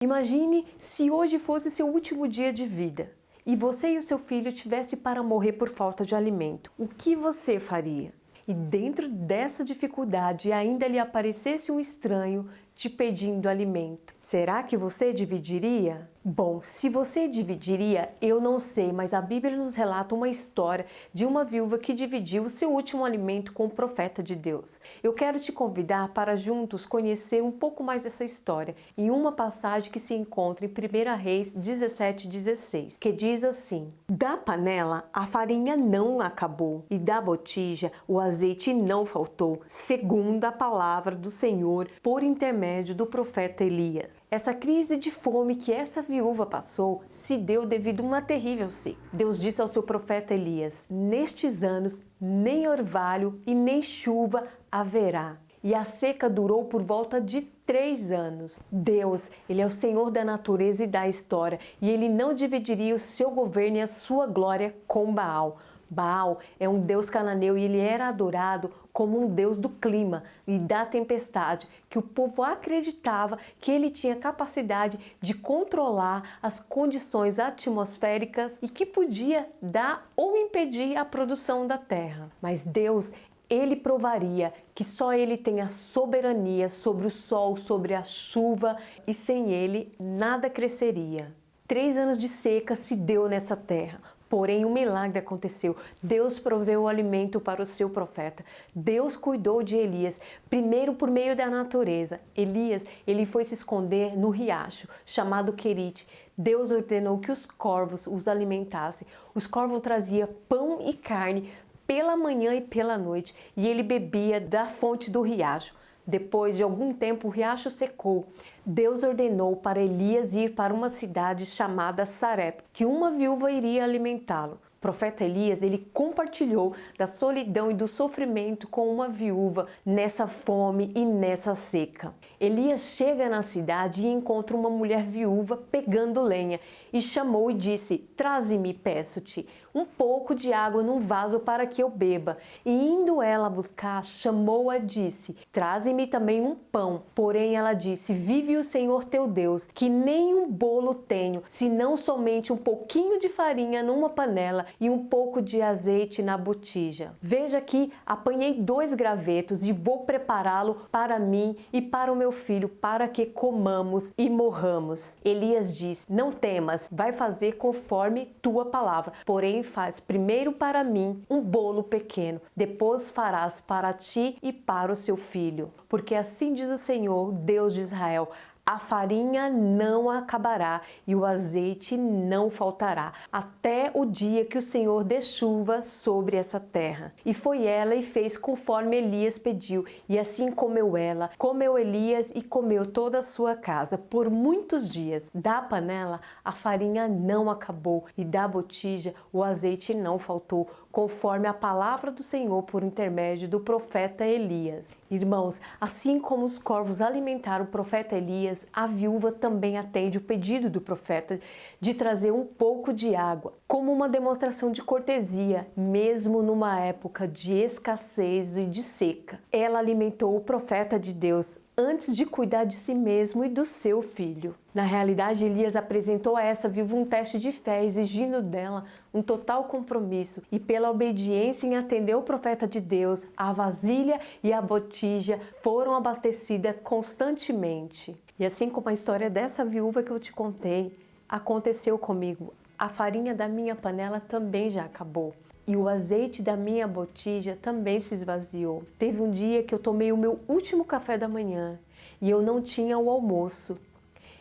Imagine se hoje fosse seu último dia de vida e você e o seu filho tivessem para morrer por falta de alimento. O que você faria? E dentro dessa dificuldade ainda lhe aparecesse um estranho te pedindo alimento. Será que você dividiria? Bom, se você dividiria, eu não sei, mas a Bíblia nos relata uma história de uma viúva que dividiu o seu último alimento com o profeta de Deus. Eu quero te convidar para juntos conhecer um pouco mais dessa história em uma passagem que se encontra em 1 Reis 17:16, que diz assim: Da panela a farinha não acabou e da botija o azeite não faltou, segundo a palavra do Senhor por intermédio do profeta Elias. Essa crise de fome que essa viúva passou se deu devido a uma terrível seca. Deus disse ao seu profeta Elias: nestes anos nem orvalho e nem chuva haverá. E a seca durou por volta de 3 anos. Deus, Ele é o Senhor da natureza e da história, e Ele não dividiria o seu governo e a sua glória com Baal. Baal é um deus cananeu e ele era adorado como um deus do clima e da tempestade, que o povo acreditava que ele tinha capacidade de controlar as condições atmosféricas e que podia dar ou impedir a produção da terra. Mas Deus, Ele provaria que só Ele tem a soberania sobre o sol, sobre a chuva, e sem Ele nada cresceria. 3 anos de seca se deu nessa terra. Porém, um milagre aconteceu. Deus proveu o alimento para o seu profeta. Deus cuidou de Elias, primeiro por meio da natureza. Elias, ele foi se esconder no riacho, chamado Querite. Deus ordenou que os corvos os alimentassem. Os corvos traziam pão e carne pela manhã e pela noite, e ele bebia da fonte do riacho. Depois de algum tempo, o riacho secou. Deus ordenou para Elias ir para uma cidade chamada Sarepta, que uma viúva iria alimentá-lo. O profeta Elias, ele compartilhou da solidão e do sofrimento com uma viúva nessa fome e nessa seca. Elias chega na cidade e encontra uma mulher viúva pegando lenha e chamou e disse: traze-me, peço-te, um pouco de água num vaso para que eu beba. E indo ela buscar, chamou-a e disse: traze-me também um pão. Porém ela disse: vive o Senhor teu Deus, que nem um bolo tenho, senão somente um pouquinho de farinha numa panela e um pouco de azeite na botija. Veja que apanhei 2 gravetos e vou prepará-lo para mim e para o meu filho, para que comamos e morramos. Elias disse: não temas, vai fazer conforme tua palavra, porém faz primeiro para mim um bolo pequeno, depois farás para ti e para o seu filho. Porque assim diz o Senhor, Deus de Israel: a farinha não acabará e o azeite não faltará, até o dia que o Senhor dê chuva sobre essa terra. E foi ela e fez conforme Elias pediu, e assim comeu ela, comeu Elias e comeu toda a sua casa por muitos dias. Da panela a farinha não acabou e da botija o azeite não faltou, conforme a palavra do Senhor por intermédio do profeta Elias. Irmãos, assim como os corvos alimentaram o profeta Elias, a viúva também atende o pedido do profeta de trazer um pouco de água, como uma demonstração de cortesia, mesmo numa época de escassez e de seca. Ela alimentou o profeta de Deus antes de cuidar de si mesmo e do seu filho. Na realidade, Elias apresentou a essa viúva um teste de fé, exigindo dela um total compromisso, e pela obediência em atender o profeta de Deus, a vasilha e a botija foram abastecidas constantemente. E assim como a história dessa viúva que eu te contei, aconteceu comigo. A farinha da minha panela também já acabou. E o azeite da minha botija também se esvaziou. Teve um dia que eu tomei o meu último café da manhã e eu não tinha o almoço.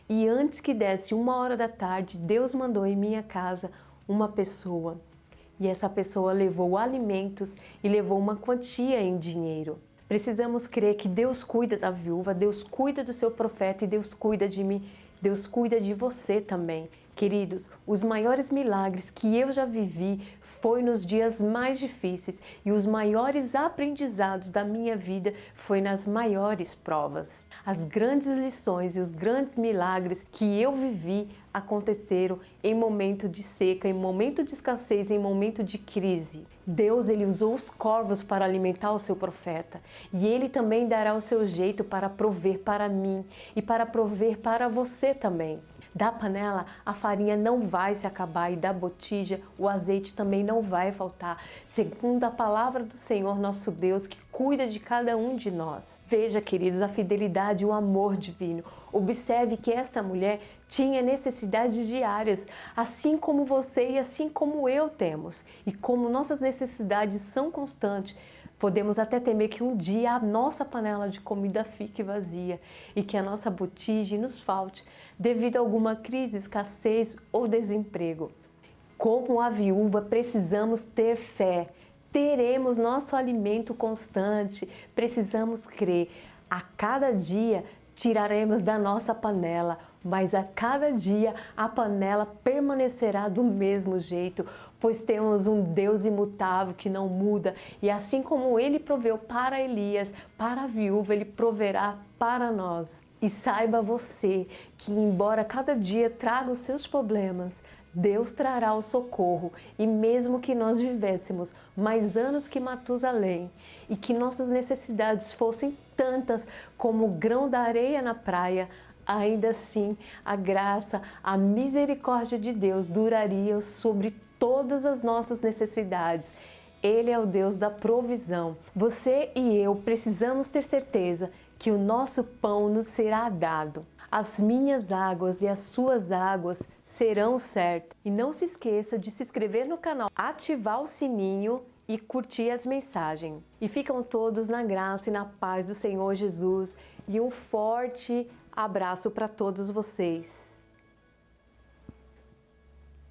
E antes que desse 1h da tarde, Deus mandou em minha casa uma pessoa. E essa pessoa levou alimentos e levou uma quantia em dinheiro. Precisamos crer que Deus cuida da viúva, Deus cuida do seu profeta e Deus cuida de mim. Deus cuida de você também. Queridos, os maiores milagres que eu já vivi foi nos dias mais difíceis e os maiores aprendizados da minha vida foi nas maiores provas. As grandes lições e os grandes milagres que eu vivi aconteceram em momento de seca, em momento de escassez, em momento de crise. Deus, ele usou os corvos para alimentar o seu profeta, e ele também dará o seu jeito para prover para mim e para prover para você também. Da panela a farinha não vai se acabar e da botija o azeite também não vai faltar, segundo a palavra do Senhor nosso Deus, que cuida de cada um de nós. Veja, queridos, a fidelidade e o amor divino. Observe que essa mulher tinha necessidades diárias, assim como você e assim como eu temos. E como nossas necessidades são constantes, podemos até temer que um dia a nossa panela de comida fique vazia e que a nossa botija nos falte devido a alguma crise, escassez ou desemprego. Como a viúva, precisamos ter fé. Teremos nosso alimento constante, precisamos crer. A cada dia tiraremos da nossa panela, mas a cada dia a panela permanecerá do mesmo jeito, pois temos um Deus imutável que não muda, e assim como ele proveu para Elias, para a viúva, ele proverá para nós. E saiba você que, embora cada dia traga os seus problemas, Deus trará o socorro, e mesmo que nós vivêssemos mais anos que Matusalém e que nossas necessidades fossem tantas como o grão da areia na praia, ainda assim a graça, a misericórdia de Deus duraria sobre todas as nossas necessidades. Ele é o Deus da provisão. Você e eu precisamos ter certeza que o nosso pão nos será dado. As minhas águas e as suas águas serão certas. E não se esqueça de se inscrever no canal, ativar o sininho e curtir as mensagens. E ficam todos na graça e na paz do Senhor Jesus. E um forte abraço para todos vocês.